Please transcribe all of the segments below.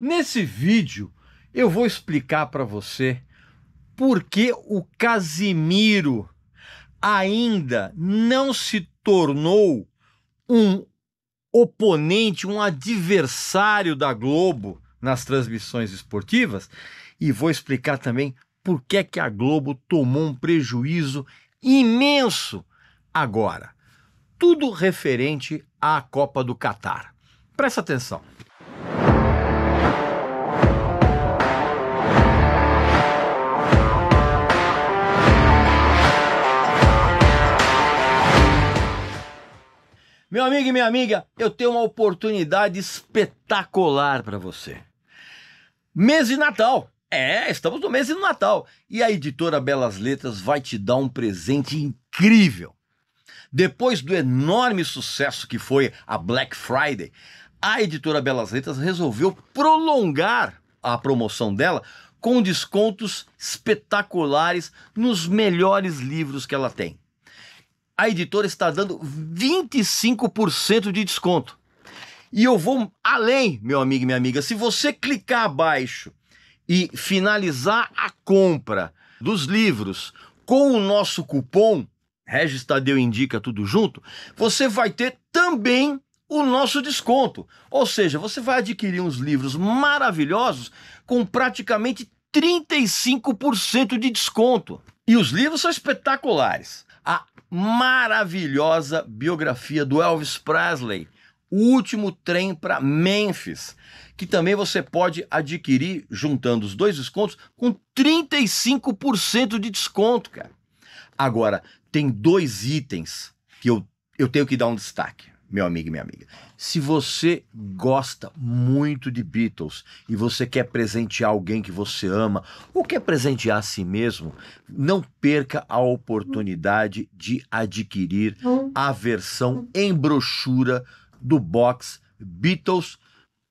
Nesse vídeo eu vou explicar para você por que o Casimiro ainda não se tornou um oponente, um adversário da Globo nas transmissões esportivas, e vou explicar também por que a Globo tomou um prejuízo imenso agora. Tudo referente à Copa do Catar. Presta atenção. Meu amigo e minha amiga, eu tenho uma oportunidade espetacular para você. Mês de Natal. Estamos no mês de Natal. E a editora Belas Letras vai te dar um presente incrível. Depois do enorme sucesso que foi a Black Friday, a editora Belas Letras resolveu prolongar a promoção dela com descontos espetaculares nos melhores livros que ela tem. A editora está dando 25% de desconto. E eu vou além, meu amigo e minha amiga. Se você clicar abaixo e finalizar a compra dos livros com o nosso cupom Regis Tadeu Indica Tudo Junto, você vai ter também o nosso desconto. Ou seja, você vai adquirir uns livros maravilhosos com praticamente 35% de desconto. E os livros são espetaculares. A maravilhosa biografia do Elvis Presley, O Último Trem para Memphis, que também você pode adquirir juntando os dois descontos com 35% de desconto, cara. Agora, tem dois itens que eu tenho que dar um destaque, meu amigo e minha amiga. Se você gosta muito de Beatles e você quer presentear alguém que você ama ou quer presentear a si mesmo, não perca a oportunidade de adquirir a versão em brochura do box Beatles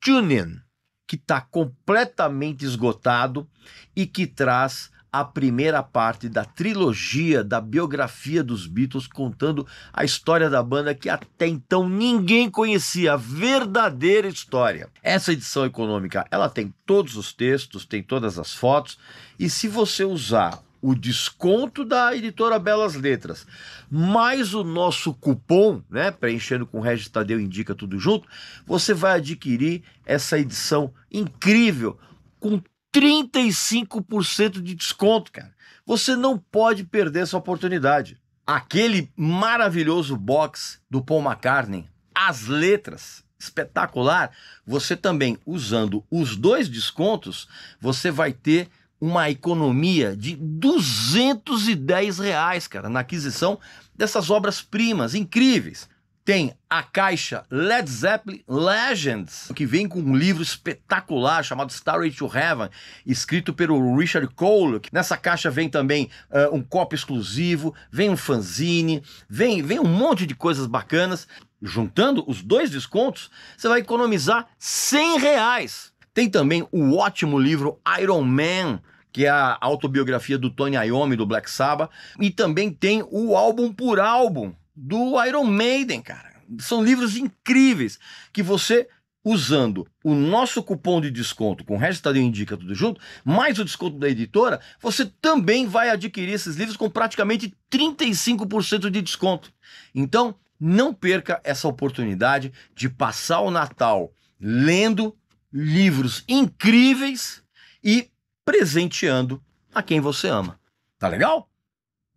Tune-In, que está completamente esgotado e que traz a primeira parte da trilogia da biografia dos Beatles, contando a história da banda que até então ninguém conhecia, a verdadeira história. Essa edição econômica, ela tem todos os textos, tem todas as fotos, e se você usar o desconto da editora Belas Letras, mais o nosso cupom, né, preenchendo com Regis Tadeu Indica Tudo Junto, você vai adquirir essa edição incrível com 35% de desconto, cara. Você não pode perder essa oportunidade. Aquele maravilhoso box do Paul McCartney, As Letras, espetacular. Você também, usando os dois descontos, você vai ter uma economia de R$210, cara, na aquisição dessas obras-primas incríveis. Tem a caixa Led Zeppelin Legends, que vem com um livro espetacular chamado Starway to Heaven, escrito pelo Richard Cole. Nessa caixa vem também um copo exclusivo, vem um fanzine, vem um monte de coisas bacanas. Juntando os dois descontos, você vai economizar R$100. Tem também o ótimo livro Iron Man, que é a autobiografia do Tony Iommi, do Black Sabbath. E também tem o álbum por álbum do Iron Maiden, cara. São livros incríveis que você, usando o nosso cupom de desconto com o Regis Tadeu Indica Tudo Junto, mais o desconto da editora, você também vai adquirir esses livros com praticamente 35% de desconto. Então, não perca essa oportunidade de passar o Natal lendo livros incríveis e presenteando a quem você ama. Tá legal?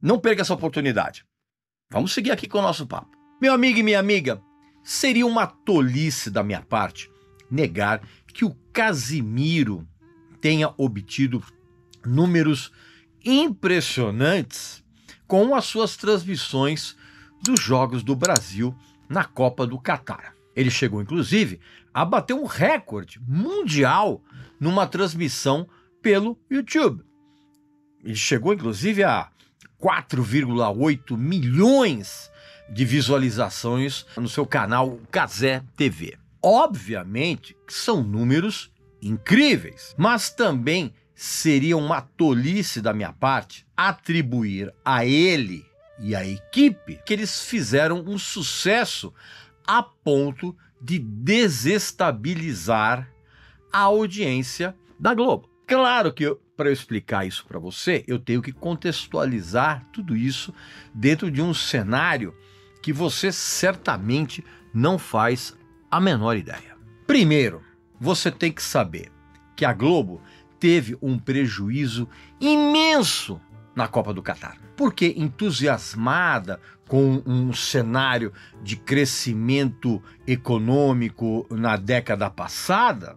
Não perca essa oportunidade. Vamos seguir aqui com o nosso papo. Meu amigo e minha amiga, seria uma tolice da minha parte negar que o Casimiro tenha obtido números impressionantes com as suas transmissões dos Jogos do Brasil na Copa do Catar. Ele chegou, inclusive, a bater um recorde mundial numa transmissão pelo YouTube. Ele chegou, inclusive, a 4,8 milhões de visualizações no seu canal Cazé TV. Obviamente que são números incríveis, mas também seria uma tolice da minha parte atribuir a ele e à equipe que eles fizeram um sucesso a ponto de desestabilizar a audiência da Globo. Claro que para eu explicar isso para você, eu tenho que contextualizar tudo isso dentro de um cenário que você certamente não faz a menor ideia. Primeiro, você tem que saber que a Globo teve um prejuízo imenso na Copa do Catar, porque entusiasmada com um cenário de crescimento econômico na década passada,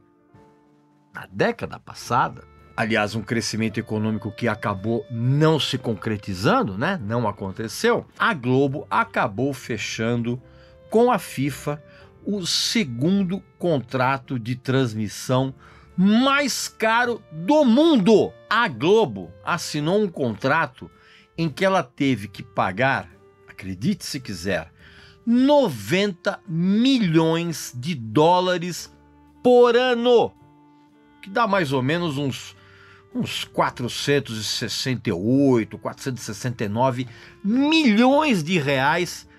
aliás, um crescimento econômico que acabou não se concretizando, né? Não aconteceu. A Globo acabou fechando com a FIFA o segundo contrato de transmissão mais caro do mundo. A Globo assinou um contrato em que ela teve que pagar, acredite se quiser, 90 milhões de dólares por ano, que dá mais ou menos uns 468, 469 milhões de reais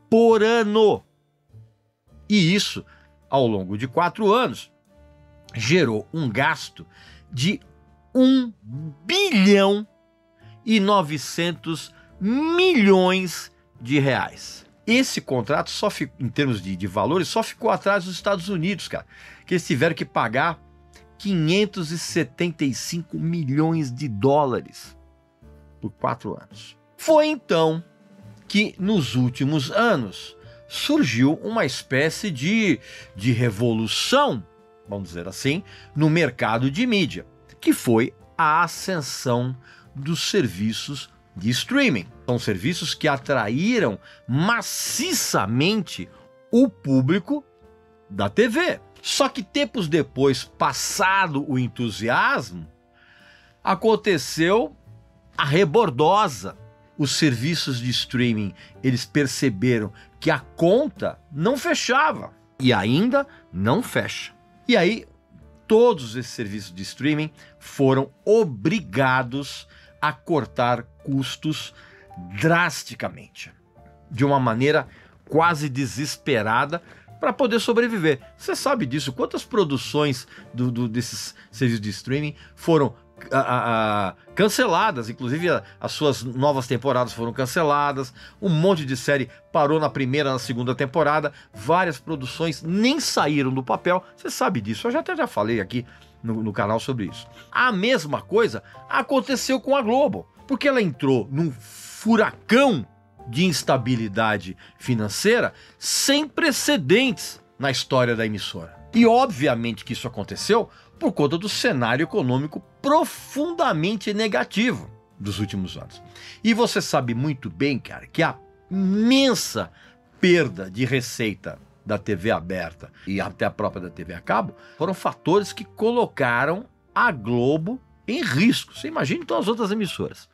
por ano. E isso, ao longo de 4 anos, gerou um gasto de 1 bilhão e 900 milhões de reais. Esse contrato, só em termos de valores, só ficou atrás dos Estados Unidos, cara, que eles tiveram que pagar 575 milhões de dólares por 4 anos. Foi então que, nos últimos anos, surgiu uma espécie de revolução, vamos dizer assim, no mercado de mídia, que foi a ascensão dos serviços de streaming. São serviços que atraíram maciçamente o público da TV. Só que tempos depois, passado o entusiasmo, aconteceu a rebordosa. Os serviços de streaming, eles perceberam que a conta não fechava e ainda não fecha. E aí, todos esses serviços de streaming foram obrigados a cortar custos drasticamente, de uma maneira quase desesperada, para poder sobreviver. Você sabe disso? Quantas produções desses serviços de streaming foram canceladas? Inclusive as suas novas temporadas foram canceladas, um monte de série parou na primeira, na segunda temporada, várias produções nem saíram do papel. Você sabe disso, eu já falei aqui no canal sobre isso. A mesma coisa aconteceu com a Globo, porque ela entrou num furacão de instabilidade financeira sem precedentes na história da emissora. E obviamente que isso aconteceu por conta do cenário econômico profundamente negativo dos últimos anos. E você sabe muito bem, cara, que a imensa perda de receita da TV aberta e até a própria da TV a cabo foram fatores que colocaram a Globo em risco. Você imagina então as outras emissoras.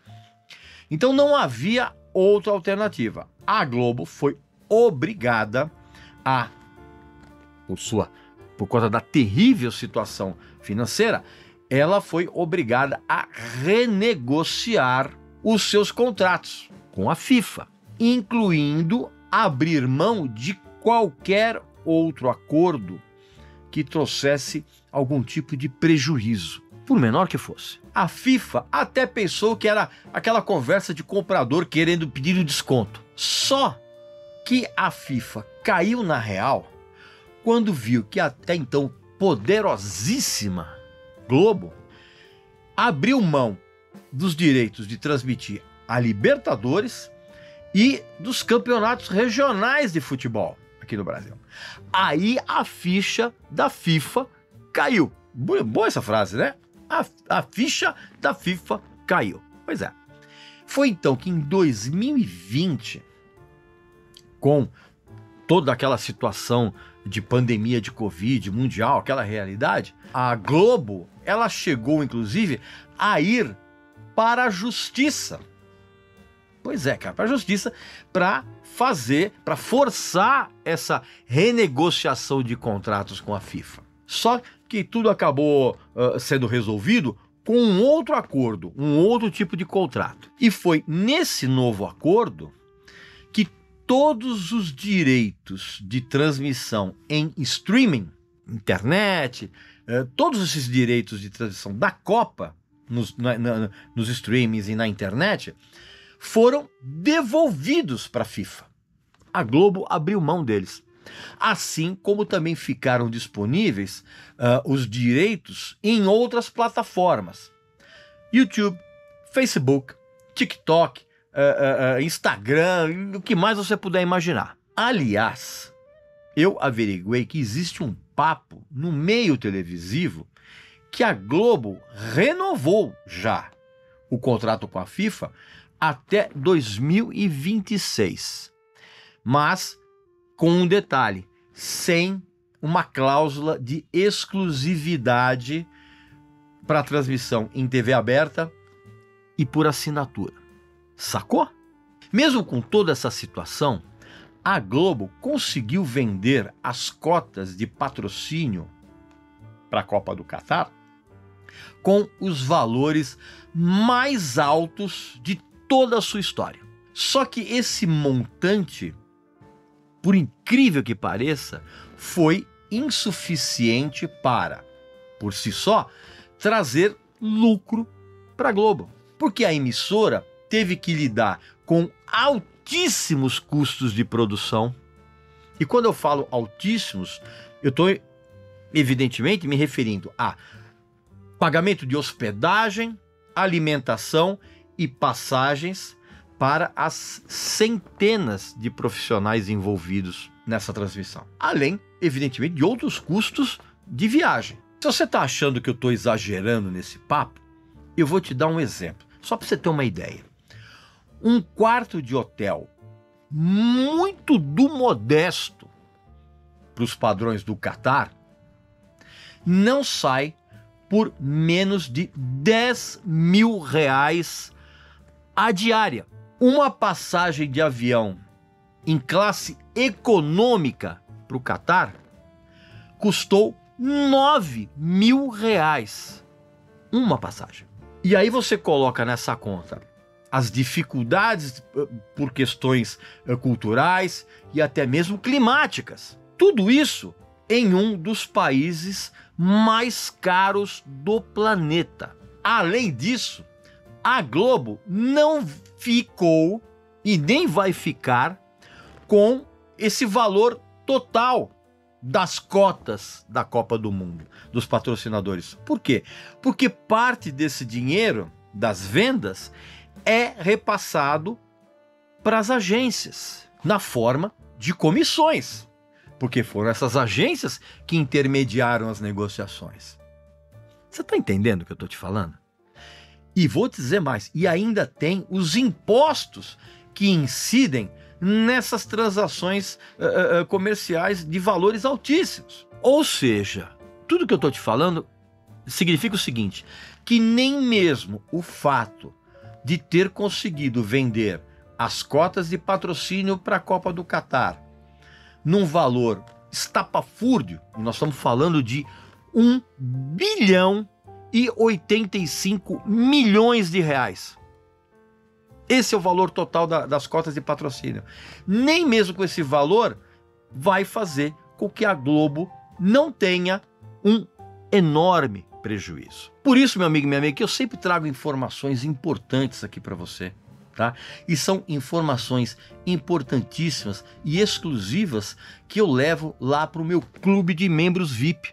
Então não havia outra alternativa. A Globo foi obrigada a, por conta da terrível situação financeira, ela foi obrigada a renegociar os seus contratos com a FIFA, incluindo abrir mão de qualquer outro acordo que trouxesse algum tipo de prejuízo, por menor que fosse. A FIFA até pensou que era aquela conversa de comprador querendo pedir um desconto. Só que a FIFA caiu na real quando viu que até então poderosíssima Globo abriu mão dos direitos de transmitir a Libertadores e dos campeonatos regionais de futebol aqui no Brasil. Aí a ficha da FIFA caiu. Boa essa frase, né? A ficha da FIFA caiu. Pois é. Foi então que em 2020, com toda aquela situação de pandemia de Covid mundial, aquela realidade, a Globo, ela chegou inclusive a ir para a justiça. Pois é, cara, para a justiça, para forçar essa renegociação de contratos com a FIFA. Só que tudo acabou sendo resolvido com um outro acordo, um outro tipo de contrato. E foi nesse novo acordo que todos os direitos de transmissão em streaming, internet, todos esses direitos de transmissão da Copa nos streamings e na internet foram devolvidos para a FIFA. A Globo abriu mão deles. Assim como também ficaram disponíveis os direitos em outras plataformas. YouTube, Facebook, TikTok, Instagram, o que mais você puder imaginar. Aliás, eu averiguei que existe um papo no meio televisivo que a Globo renovou já o contrato com a FIFA até 2026. Mas com um detalhe, sem uma cláusula de exclusividade para transmissão em TV aberta e por assinatura. Sacou? Mesmo com toda essa situação, a Globo conseguiu vender as cotas de patrocínio para a Copa do Catar com os valores mais altos de toda a sua história. Só que esse montante, por incrível que pareça, foi insuficiente para, por si só, trazer lucro para a Globo. Porque a emissora teve que lidar com altíssimos custos de produção. E quando eu falo altíssimos, eu estou evidentemente me referindo a pagamento de hospedagem, alimentação e passagens para as centenas de profissionais envolvidos nessa transmissão. Além, evidentemente, de outros custos de viagem. Se você está achando que eu estou exagerando nesse papo, eu vou te dar um exemplo, só para você ter uma ideia. Um quarto de hotel muito do modesto para os padrões do Catar não sai por menos de R$10.000 a diária. Uma passagem de avião em classe econômica para o Catar custou R$9.000. Uma passagem. E aí você coloca nessa conta as dificuldades por questões culturais e até mesmo climáticas. Tudo isso em um dos países mais caros do planeta. Além disso, a Globo não ficou e nem vai ficar com esse valor total das cotas da Copa do Mundo, dos patrocinadores. Por quê? Porque parte desse dinheiro das vendas é repassado para as agências, na forma de comissões, porque foram essas agências que intermediaram as negociações. Você está entendendo o que eu estou te falando? E vou te dizer mais, e ainda tem os impostos que incidem nessas transações comerciais de valores altíssimos. Ou seja, tudo que eu estou te falando significa o seguinte, que nem mesmo o fato de ter conseguido vender as cotas de patrocínio para a Copa do Catar num valor estapafúrdio, nós estamos falando de R$1,085 bilhão. Esse é o valor total das cotas de patrocínio. Nem mesmo com esse valor vai fazer com que a Globo não tenha um enorme prejuízo. Por isso, meu amigo e minha amiga, que eu sempre trago informações importantes aqui para você, tá? E são informações importantíssimas e exclusivas que eu levo lá para o meu clube de membros VIP.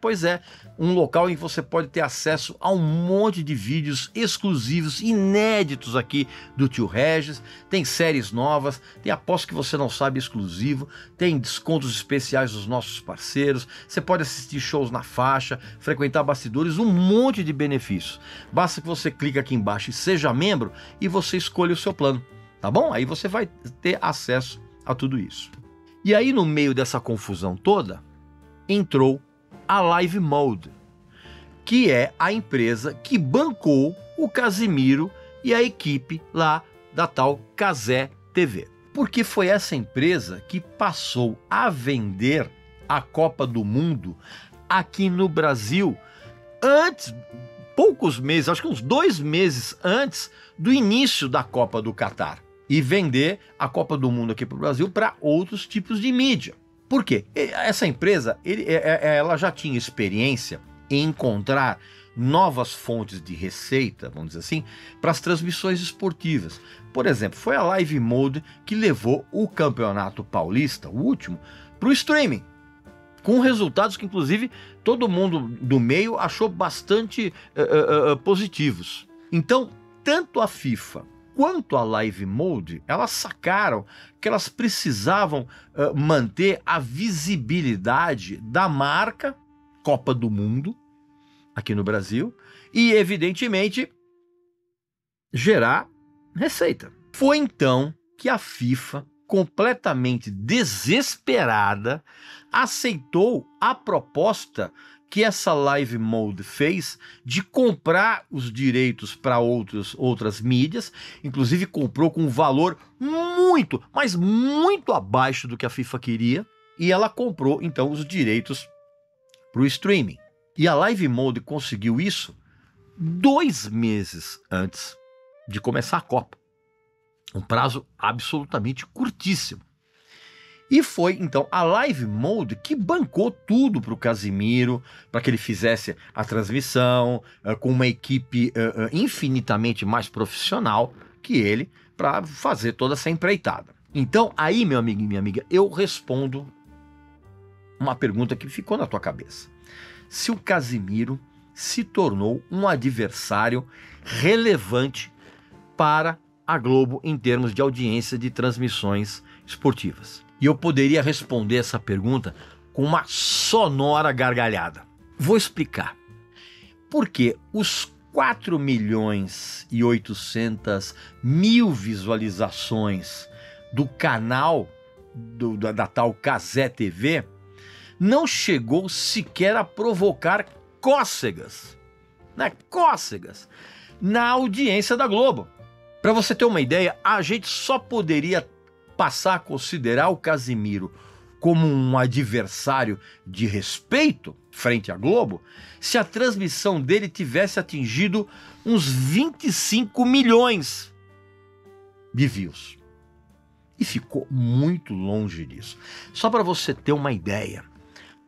Pois é, um local em que você pode ter acesso a um monte de vídeos exclusivos, inéditos aqui do Tio Regis, tem séries novas, tem Aposto que Você Não Sabe exclusivo, tem descontos especiais dos nossos parceiros, você pode assistir shows na faixa, frequentar bastidores, um monte de benefícios. Basta que você clique aqui embaixo e seja membro e você escolha o seu plano, tá bom? Aí você vai ter acesso a tudo isso. E aí no meio dessa confusão toda, entrou a Live Mode, que é a empresa que bancou o Casimiro e a equipe lá da tal Cazé TV. Porque foi essa empresa que passou a vender a Copa do Mundo aqui no Brasil antes, poucos meses, acho que uns 2 meses antes do início da Copa do Catar, e vender a Copa do Mundo aqui para o Brasil para outros tipos de mídia. Por quê? Essa empresa, ela já tinha experiência em encontrar novas fontes de receita, vamos dizer assim, para as transmissões esportivas. Por exemplo, foi a Live Mode que levou o Campeonato Paulista, o último, para o streaming, com resultados que, inclusive, todo mundo do meio achou bastante positivos. Então, tanto a FIFA quanto a Live Mode, elas sacaram que elas precisavam manter a visibilidade da marca Copa do Mundo aqui no Brasil e, evidentemente, gerar receita. Foi então que a FIFA, completamente desesperada, aceitou a proposta que essa Live Mode fez de comprar os direitos para outras mídias, inclusive comprou com um valor muito, mas muito abaixo do que a FIFA queria, e ela comprou então os direitos para o streaming. E a Live Mode conseguiu isso 2 meses antes de começar a Copa. Um prazo absolutamente curtíssimo. E foi, então, a Live Mode que bancou tudo para o Casimiro, para que ele fizesse a transmissão, com uma equipe infinitamente mais profissional que ele, para fazer toda essa empreitada. Então, aí, meu amigo e minha amiga, eu respondo uma pergunta que ficou na tua cabeça. Se o Casimiro se tornou um adversário relevante para a Globo em termos de audiência de transmissões esportivas. E eu poderia responder essa pergunta com uma sonora gargalhada. Vou explicar. Porque os 4.800.000 visualizações do canal da tal Cazé TV não chegou sequer a provocar cócegas, né? Cócegas na audiência da Globo. Para você ter uma ideia, a gente só poderia passar a considerar o Casimiro como um adversário de respeito frente à Globo se a transmissão dele tivesse atingido uns 25 milhões de views. E ficou muito longe disso. Só para você ter uma ideia,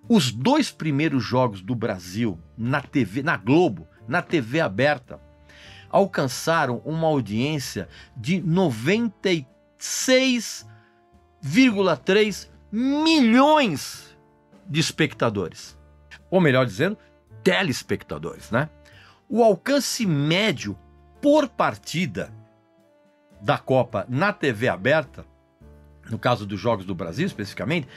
os 2 primeiros jogos do Brasil na TV, na Globo, na TV aberta, alcançaram uma audiência de 96,3 milhões de espectadores. Ou melhor dizendo, telespectadores, né? O alcance médio por partida da Copa na TV aberta, no caso dos Jogos do Brasil especificamente,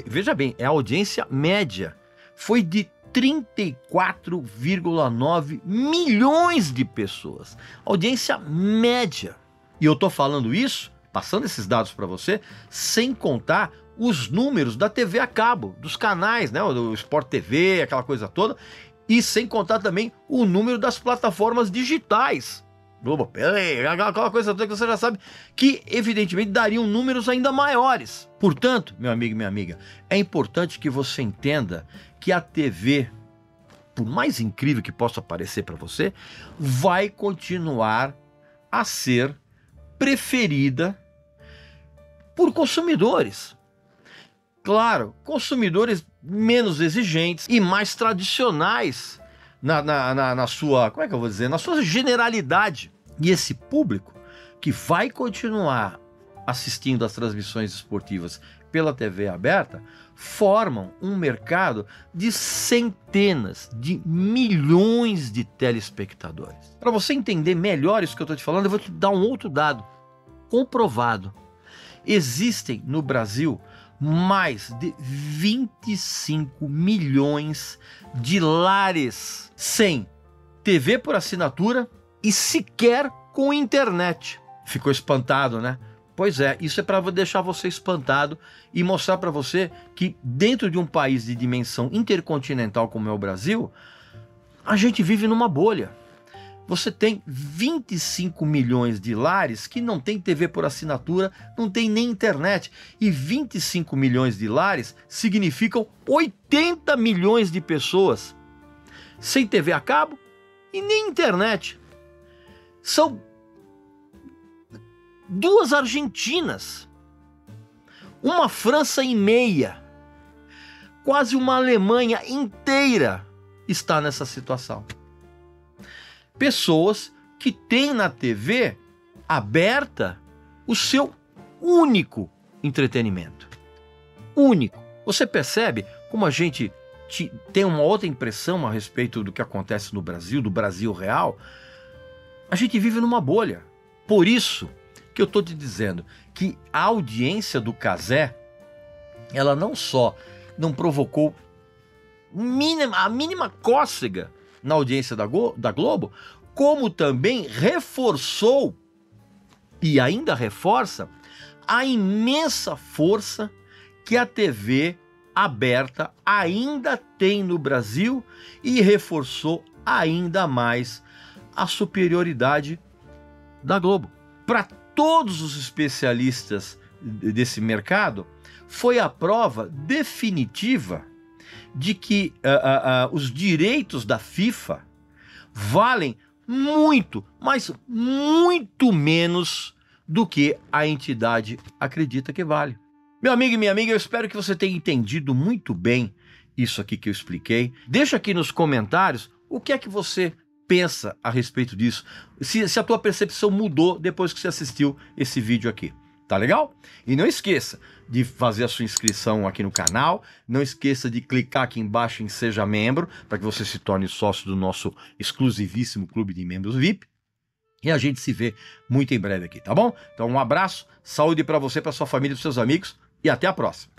veja bem, a audiência média foi de 34,9 milhões de pessoas. Audiência média. E eu tô falando isso, passando esses dados para você, sem contar os números da TV a cabo, dos canais, né, do Sport TV, aquela coisa toda, e sem contar também o número das plataformas digitais. Globoplay, aquela coisa toda que você já sabe, que evidentemente dariam números ainda maiores. Portanto, meu amigo e minha amiga, é importante que você entenda que a TV, por mais incrível que possa parecer para você, vai continuar a ser preferida por consumidores. Claro, consumidores menos exigentes e mais tradicionais na sua, como é que eu vou dizer, na sua generalidade. E esse público que vai continuar assistindo às transmissões esportivas pela TV aberta formam um mercado de centenas de milhões de telespectadores. Para você entender melhor isso que eu estou te falando, eu vou te dar um outro dado comprovado. Existem no Brasil mais de 25 milhões de lares sem TV por assinatura e sequer com internet. Ficou espantado, né? Pois é, isso é para deixar você espantado e mostrar para você que dentro de um país de dimensão intercontinental como é o Brasil, a gente vive numa bolha. Você tem 25 milhões de lares que não tem TV por assinatura, não tem nem internet. E 25 milhões de lares significam 80 milhões de pessoas sem TV a cabo e nem internet. São 2 Argentinas. Uma França e meia, quase uma Alemanha inteira está nessa situação. Pessoas que têm na TV aberta o seu único entretenimento. Único. Você percebe como a gente tem uma outra impressão a respeito do que acontece no Brasil, do Brasil real? A gente vive numa bolha. Por isso que eu estou te dizendo que a audiência do Cazé, ela não só não provocou a mínima cócega na audiência da Globo, como também reforçou e ainda reforça a imensa força que a TV aberta ainda tem no Brasil e reforçou ainda mais a superioridade da Globo. Para todos os especialistas desse mercado, foi a prova definitiva de que os direitos da FIFA valem muito, mas muito menos do que a entidade acredita que vale. Meu amigo e minha amiga, eu espero que você tenha entendido muito bem isso aqui que eu expliquei. Deixa aqui nos comentários o que é que você pensa a respeito disso, se a tua percepção mudou depois que você assistiu esse vídeo aqui. Tá legal? E não esqueça de fazer a sua inscrição aqui no canal, não esqueça de clicar aqui embaixo em Seja Membro, para que você se torne sócio do nosso exclusivíssimo clube de membros VIP. E a gente se vê muito em breve aqui, tá bom? Então um abraço, saúde para você, para sua família e para seus amigos e até a próxima.